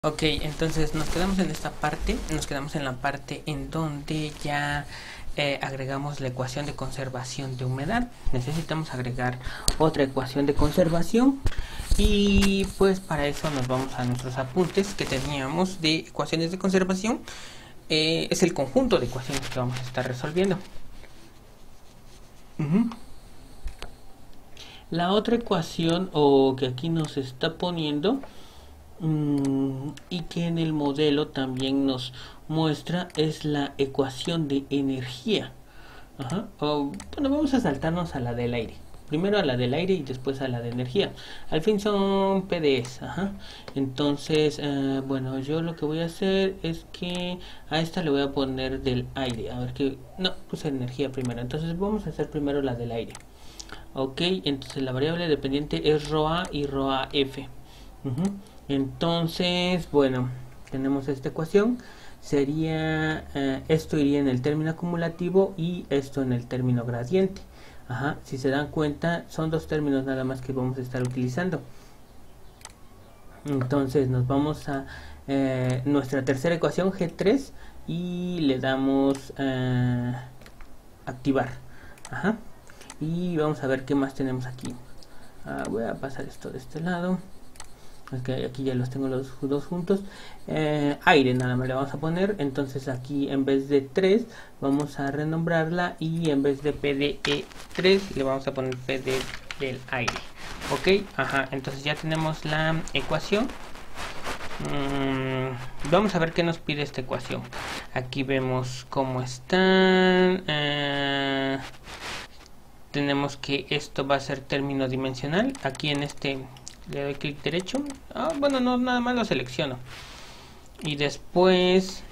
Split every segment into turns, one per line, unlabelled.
Ok, entonces nos quedamos en esta parte, nos quedamos en la parte en donde ya agregamos la ecuación de conservación de humedad. Necesitamos agregar otra ecuación de conservación y pues para eso nos vamos a nuestros apuntes que teníamos de ecuaciones de conservación. Es el conjunto de ecuaciones que vamos a estar resolviendo. La otra ecuación o que aquí nos está poniendo y que en el modelo también nos muestra es la ecuación de energía. Bueno, vamos a saltarnos a la del aire. Primero a la del aire y después a la de energía. Al fin son PDEs. Entonces, bueno, yo lo que voy a hacer es que a esta le voy a poner del aire. A ver que... No, puse energía primero. Entonces vamos a hacer primero la del aire. Ok, entonces la variable dependiente es ρA y ρAF. Entonces, bueno, tenemos esta ecuación. Sería, esto iría en el término acumulativo y esto en el término gradiente. Si se dan cuenta, son dos términos nada más que vamos a estar utilizando. Entonces nos vamos a nuestra tercera ecuación, G3, y le damos activar. Y vamos a ver qué más tenemos aquí. Voy a pasar esto de este lado. Okay, aquí ya los tengo los dos juntos. Aire nada más le vamos a poner. Entonces aquí en vez de 3 vamos a renombrarla y en vez de PDE3 le vamos a poner PD del aire. Ok, entonces ya tenemos la ecuación. Vamos a ver qué nos pide esta ecuación. Aquí vemos cómo están. Tenemos que esto va a ser término dimensional. Aquí en este le doy clic derecho. Bueno, no, nada más lo selecciono. Y después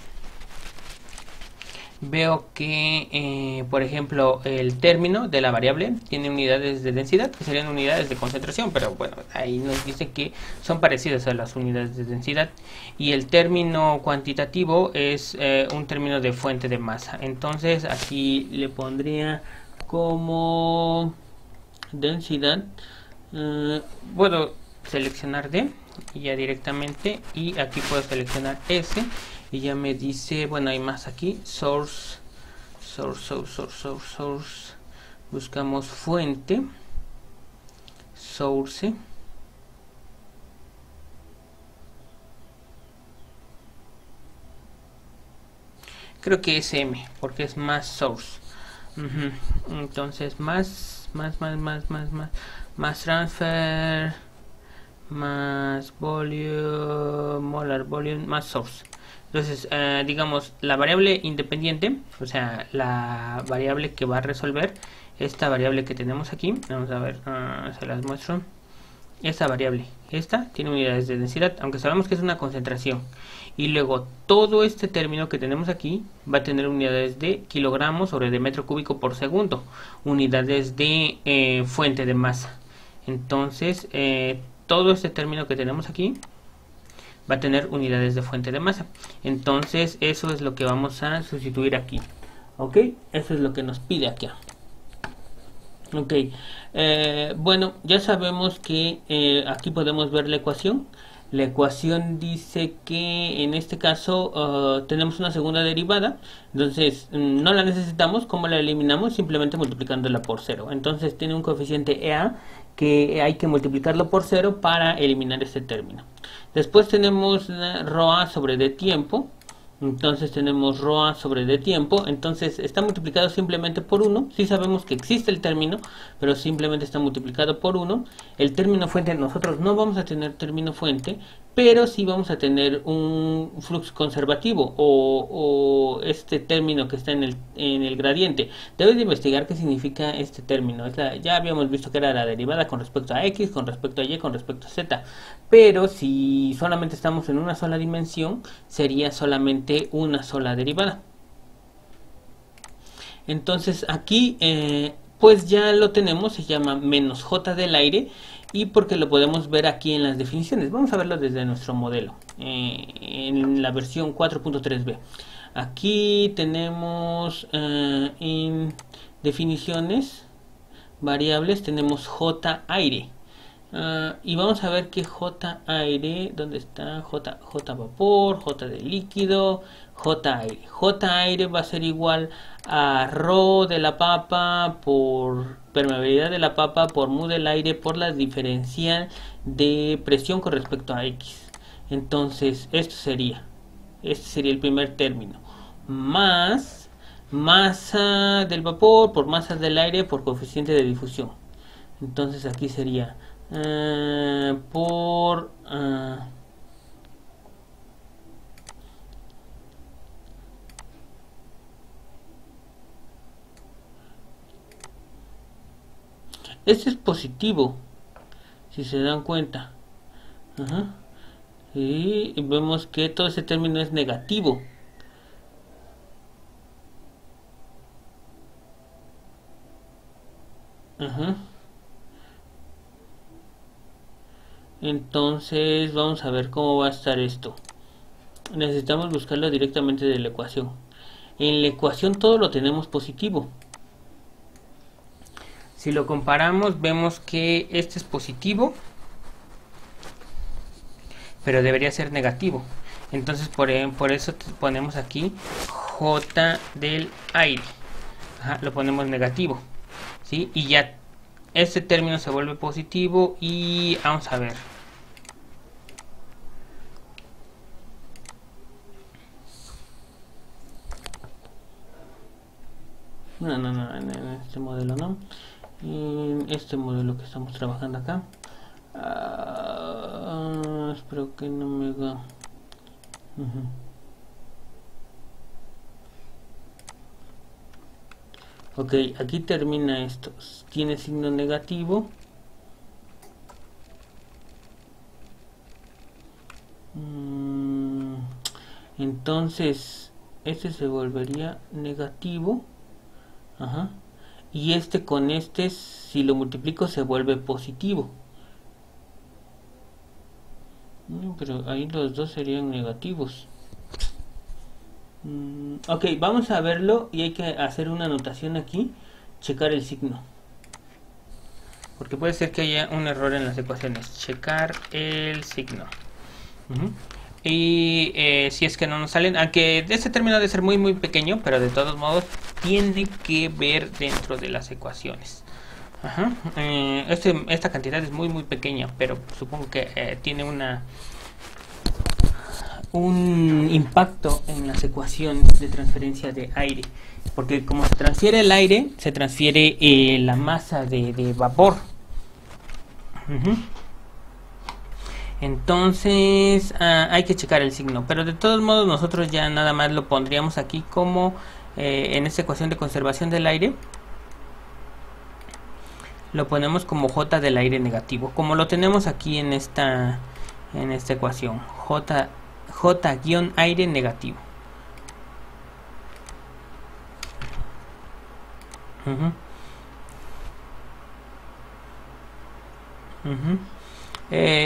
veo que, por ejemplo, el término de la variable tiene unidades de densidad, que serían unidades de concentración, pero bueno, ahí nos dice que son parecidas a las unidades de densidad. Y el término cuantitativo es un término de fuente de masa. Entonces aquí le pondría como densidad, puedo seleccionar D y ya directamente, y aquí puedo seleccionar S y ya me dice, bueno, hay más aquí, source, buscamos fuente, source, creo que es M porque es más source. Entonces más transfer, más volume, molar volume, más source. Entonces, digamos, la variable independiente, o sea, la variable que va a resolver esta variable que tenemos aquí, vamos a ver, se las muestro. Esta variable, esta tiene unidades de densidad, aunque sabemos que es una concentración. Y luego todo este término que tenemos aquí va a tener unidades de kilogramos sobre de metro cúbico por segundo, unidades de fuente de masa. Entonces, todo este término que tenemos aquí va a tener unidades de fuente de masa. Entonces, eso es lo que vamos a sustituir aquí. ¿Ok? Eso es lo que nos pide aquí. Ok, bueno, ya sabemos que aquí podemos ver la ecuación. La ecuación dice que en este caso tenemos una segunda derivada, entonces no la necesitamos. ¿Cómo la eliminamos? Simplemente multiplicándola por 0. Entonces tiene un coeficiente EA que hay que multiplicarlo por 0 para eliminar este término. Después tenemos ρA sobre d tiempo. Entonces tenemos ρA sobre d tiempo, entonces está multiplicado simplemente por 1. Sí sabemos que existe el término, pero simplemente está multiplicado por 1. El término fuente, nosotros no vamos a tener término fuente, pero sí vamos a tener un flux conservativo o este término que está en el gradiente. Debes de investigar qué significa este término. Ya habíamos visto que era la derivada con respecto a x, con respecto a y, con respecto a z, pero si solamente estamos en una sola dimensión, sería solamente una sola derivada. Entonces aquí pues ya lo tenemos, se llama menos j del aire, y porque lo podemos ver aquí en las definiciones. Vamos a verlo desde nuestro modelo en la versión 4.3b. Aquí tenemos en definiciones variables, tenemos j aire. Y vamos a ver que J aire, ¿dónde está? J vapor, J de líquido, J aire. J aire va a ser igual a ρ de la papa por permeabilidad de la papa por mu del aire por la diferencial de presión con respecto a X. Entonces, este sería el primer término. Más masa del vapor por masa del aire por coeficiente de difusión. Entonces aquí sería por este es positivo, si se dan cuenta. Y vemos que todo ese término es negativo. Entonces vamos a ver cómo va a estar esto. Necesitamos buscarlo directamente de la ecuación. En la ecuación todo lo tenemos positivo. Si lo comparamos vemos que este es positivo, pero debería ser negativo. Entonces por eso ponemos aquí J del aire. Lo ponemos negativo, ¿sí? Y ya este término se vuelve positivo y vamos a ver. No, en este modelo no. En este modelo que estamos trabajando acá. Espero que no me haga. Ok, aquí termina esto. Tiene signo negativo. Entonces, este se volvería negativo. Y este con este, si lo multiplico, se vuelve positivo. Pero ahí los dos serían negativos. Ok, vamos a verlo y hay que hacer una anotación aquí, checar el signo, porque puede ser que haya un error en las ecuaciones. Checar el signo. Y si es que no nos salen, aunque este término debe ser muy pequeño, pero de todos modos tiene que ver dentro de las ecuaciones. Esta cantidad es muy pequeña, pero supongo que tiene un impacto en las ecuaciones de transferencia de aire, porque como se transfiere el aire, se transfiere la masa de vapor. Entonces hay que checar el signo, pero de todos modos nosotros ya nada más lo pondríamos aquí como en esta ecuación de conservación del aire. Lo ponemos como J del aire negativo, como lo tenemos aquí en esta ecuación. J-aire negativo.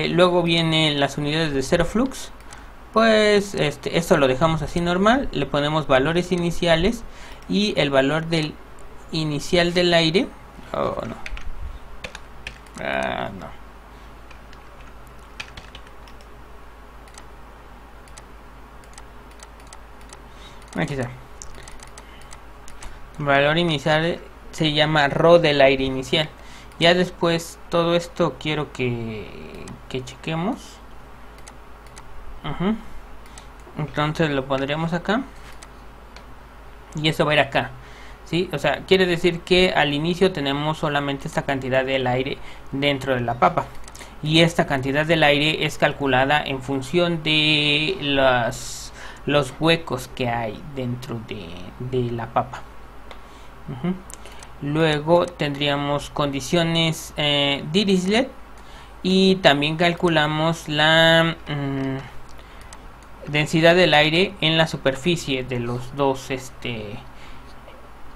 Luego vienen las unidades de cero flux. Pues esto lo dejamos así normal. Le ponemos valores iniciales y el valor del inicial del aire. Oh, no. No. Aquí está. Valor inicial se llama ρ del aire inicial. Ya después todo esto quiero que chequemos. Entonces lo pondríamos acá. Y eso va a ir acá. ¿Sí? O sea, quiere decir que al inicio tenemos solamente esta cantidad del aire dentro de la papa. Y esta cantidad del aire es calculada en función de los huecos que hay dentro de la papa. Luego tendríamos condiciones Dirichlet y también calculamos la densidad del aire en la superficie de los dos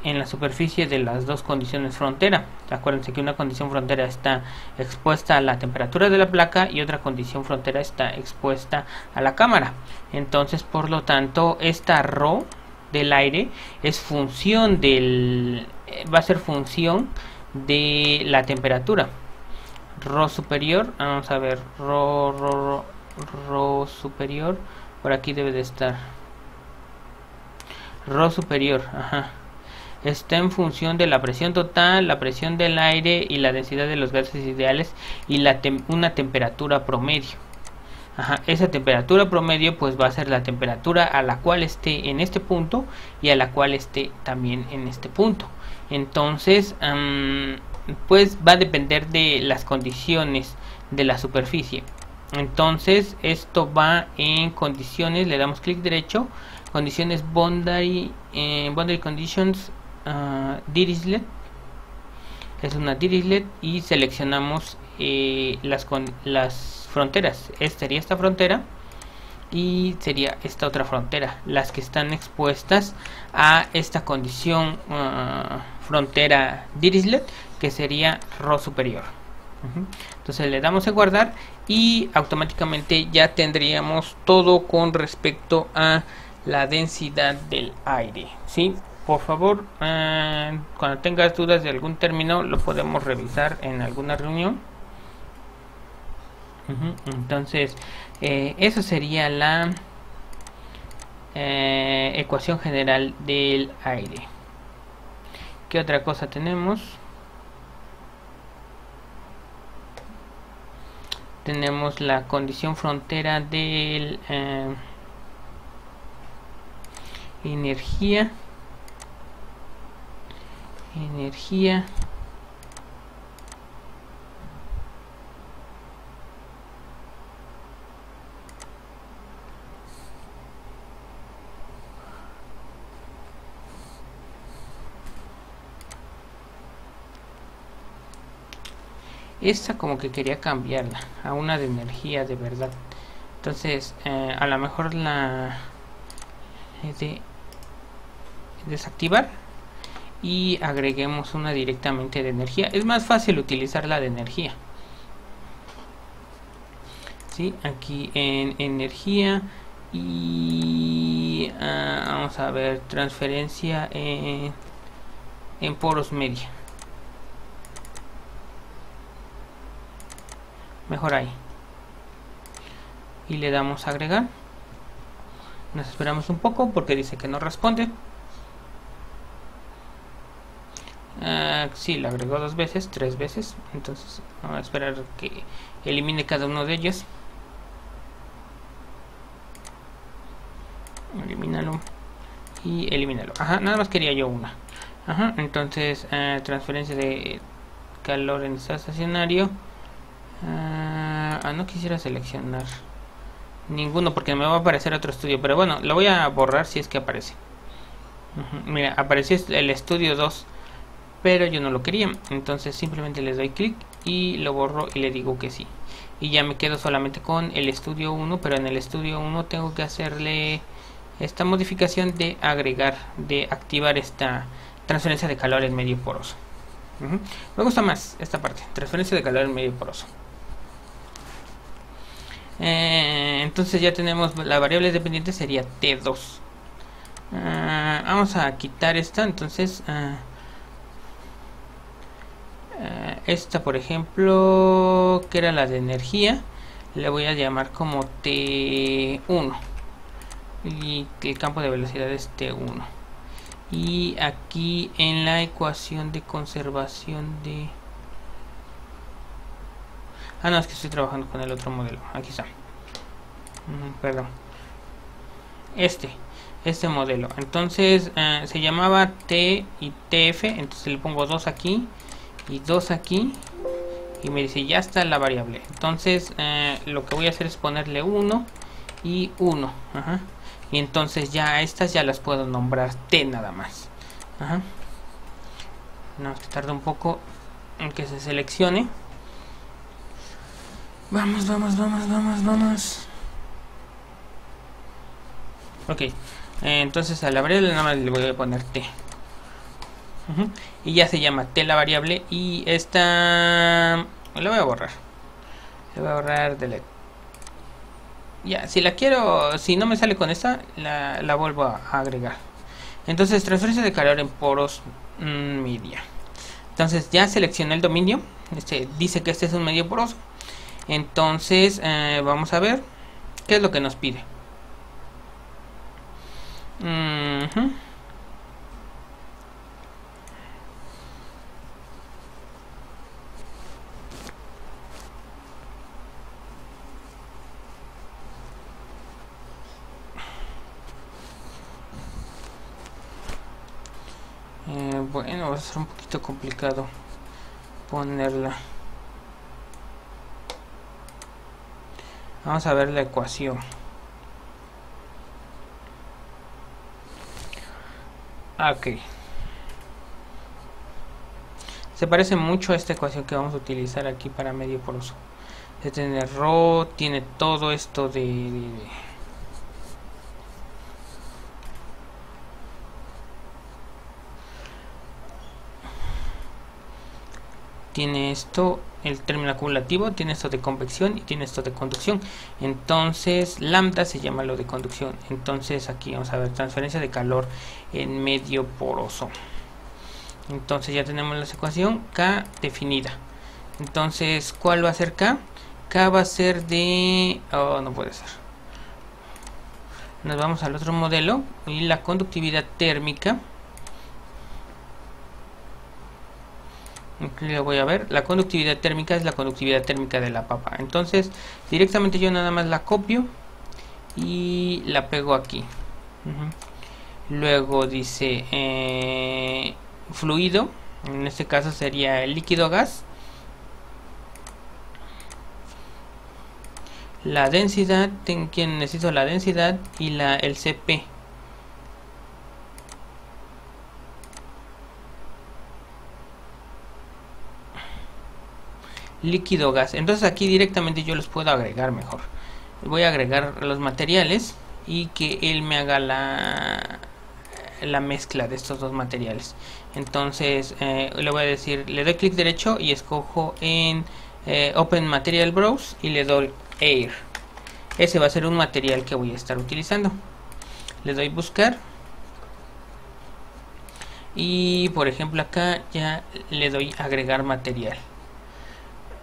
en la superficie de las dos condiciones frontera. Acuérdense que una condición frontera está expuesta a la temperatura de la placa y otra condición frontera está expuesta a la cámara. Entonces, por lo tanto, esta ρ del aire es función va a ser función de la temperatura. Rho superior, vamos a ver, Rho superior, por aquí debe de estar. Rho superior, ajá. Está en función de la presión total, la presión del aire y la densidad de los gases ideales y una temperatura promedio. Ajá, esa temperatura promedio pues va a ser la temperatura a la cual esté en este punto y a la cual esté también en este punto. Entonces, pues va a depender de las condiciones de la superficie. Entonces, esto va en condiciones, le damos clic derecho, condiciones boundary conditions, Dirichlet. Es una Dirichlet y seleccionamos las fronteras. Sería esta frontera y sería esta otra frontera, las que están expuestas a esta condición frontera Dirichlet, que sería Rho superior. Entonces le damos a guardar y automáticamente ya tendríamos todo con respecto a la densidad del aire, ¿sí? Por favor, cuando tengas dudas de algún término lo podemos revisar en alguna reunión. Entonces, eso sería la ecuación general del aire. ¿Qué otra cosa tenemos? Tenemos la condición frontera del energía. Esta como que quería cambiarla a una de energía de verdad. Entonces a lo mejor la de desactivar y agreguemos una directamente de energía. Es más fácil utilizar la de energía. ¿Sí? Aquí en energía y vamos a ver transferencia en poros media. Mejor ahí. Y le damos a agregar. Nos esperamos un poco porque dice que no responde. Sí, lo agregó 2 veces, 3 veces. Entonces vamos a esperar que elimine cada uno de ellos. Elimínalo. Y elimínalo. Ajá, nada más quería yo una. Ajá, entonces transferencia de calor en estado estacionario. No quisiera seleccionar ninguno porque me va a aparecer otro estudio, pero bueno, lo voy a borrar si es que aparece. Mira, apareció el estudio 2, pero yo no lo quería, entonces simplemente le doy clic y lo borro y le digo que sí, y ya me quedo solamente con el estudio 1, pero en el estudio 1 tengo que hacerle esta modificación de agregar, de activar esta transferencia de calor en medio poroso. Me gusta más esta parte, transferencia de calor en medio poroso. Entonces ya tenemos la variable dependiente, sería T2. Vamos a quitar esta, entonces esta por ejemplo, que era la de energía, le voy a llamar como T1 y el campo de velocidad es T1. Y aquí en la ecuación de conservación de... no, es que estoy trabajando con el otro modelo. Aquí está. Perdón. Este modelo. Entonces se llamaba T y TF. Entonces le pongo 2 aquí y 2 aquí. Y me dice ya está la variable. Entonces lo que voy a hacer es ponerle 1 y 1. Y entonces ya a estas ya las puedo nombrar T nada más. No, que tarda un poco en que se seleccione. Vamos. Ok, entonces a la variable nada más le voy a poner T. Y ya se llama T la variable. Y esta la voy a borrar. Le voy a borrar delete. Ya, si la quiero, si no me sale con esta, la vuelvo a agregar. Entonces, transferencia de calor en poros media. Entonces ya seleccioné el dominio, dice que este es un medio poroso. Entonces vamos a ver qué es lo que nos pide. Bueno, va a ser un poquito complicado ponerla. Vamos a ver la ecuación. Ok. Se parece mucho a esta ecuación que vamos a utilizar aquí para medio poroso. De tener ρ, tiene todo esto tiene esto, el término acumulativo, tiene esto de convección y tiene esto de conducción. Entonces lambda se llama lo de conducción. Entonces aquí vamos a ver transferencia de calor en medio poroso. Entonces ya tenemos la ecuación K definida. Entonces, ¿cuál va a ser K? K va a ser de... oh, no puede ser. Nos vamos al otro modelo y la conductividad térmica. Aquí lo voy a ver. La conductividad térmica es la conductividad térmica de la papa. Entonces, directamente yo nada más la copio y la pego aquí. Luego dice fluido. En este caso sería el líquido gas. La densidad, necesito la densidad y el CP. Líquido gas. Entonces aquí directamente yo los puedo agregar mejor. Voy a agregar los materiales y que él me haga la mezcla de estos dos materiales. Entonces le voy a decir, le doy clic derecho y escojo en Open Material Browse y le doy Air. Ese va a ser un material que voy a estar utilizando. Le doy buscar y por ejemplo acá ya le doy agregar material.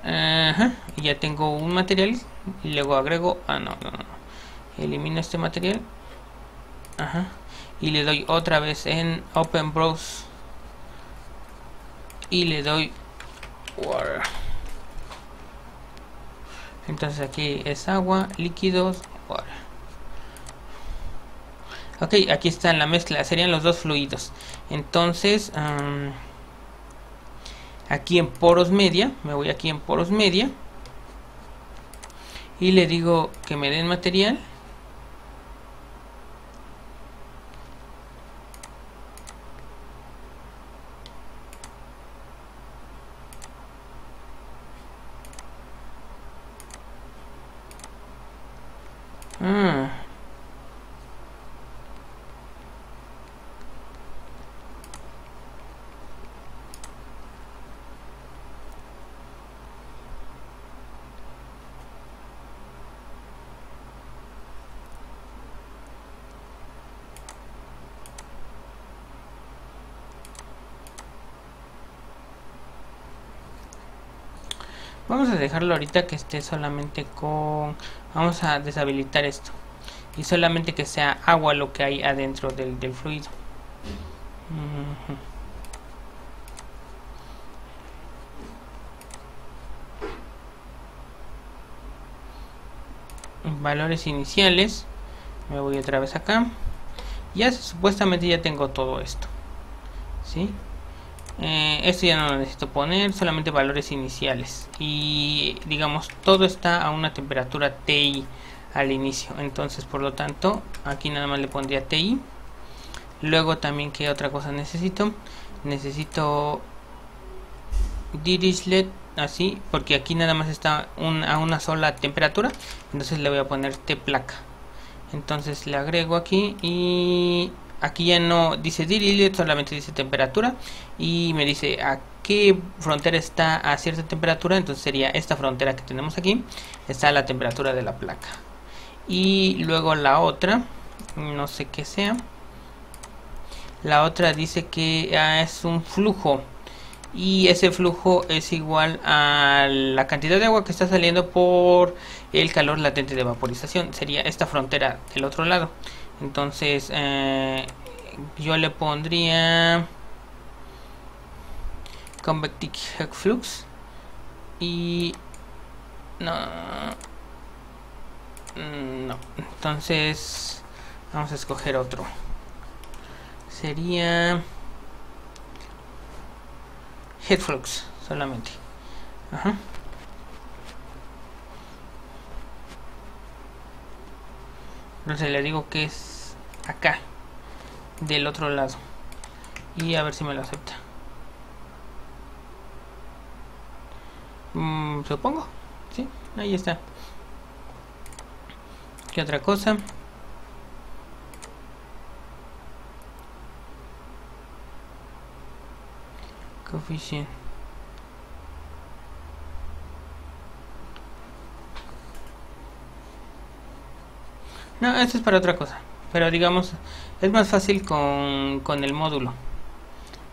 Y ya tengo un material y luego agrego, no, elimino este material, y le doy otra vez en Open Browse y le doy Water. Entonces aquí es agua, líquidos, water. Ok, aquí está la mezcla, serían los dos fluidos. Entonces aquí en poros media, me voy aquí en poros media y le digo que me den material. Vamos a dejarlo ahorita que esté solamente con... Vamos a deshabilitar esto. Y solamente que sea agua lo que hay adentro del fluido. Valores iniciales. Me voy otra vez acá. Ya supuestamente ya tengo todo esto. ¿Sí? Esto ya no lo necesito poner, solamente valores iniciales y digamos todo está a una temperatura TI al inicio, entonces por lo tanto aquí nada más le pondría TI. Luego también, ¿qué otra cosa necesito? Necesito Dirichlet, así, porque aquí nada más está a una sola temperatura, entonces le voy a poner T placa. Entonces le agrego aquí y aquí ya no dice Dirichlet, solamente dice temperatura y me dice a qué frontera está a cierta temperatura. Entonces sería esta frontera que tenemos aquí, está a la temperatura de la placa. Y luego la otra, no sé qué sea, la otra dice que es un flujo y ese flujo es igual a la cantidad de agua que está saliendo por el calor latente de vaporización. Sería esta frontera del otro lado. Entonces yo le pondría convective heat flux y no, entonces vamos a escoger otro. Sería heat flux solamente. Ajá. Entonces le digo que es acá, del otro lado, y a ver si me lo acepta. Supongo, sí, ahí está. ¿Qué otra cosa? Coeficient. No, esto es para otra cosa, pero digamos es más fácil con el módulo.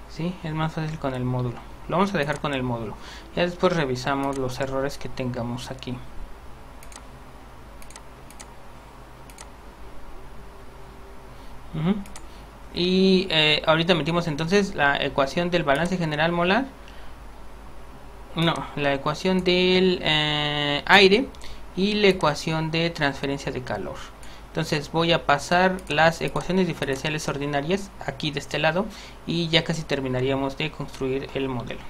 Sí, es más fácil con el módulo. Lo vamos a dejar con el módulo. Ya después revisamos los errores que tengamos aquí. Y ahorita metimos entonces la ecuación del balance general molar. No, la ecuación del aire y la ecuación de transferencia de calor. Entonces voy a pasar las ecuaciones diferenciales ordinarias aquí de este lado y ya casi terminaríamos de construir el modelo.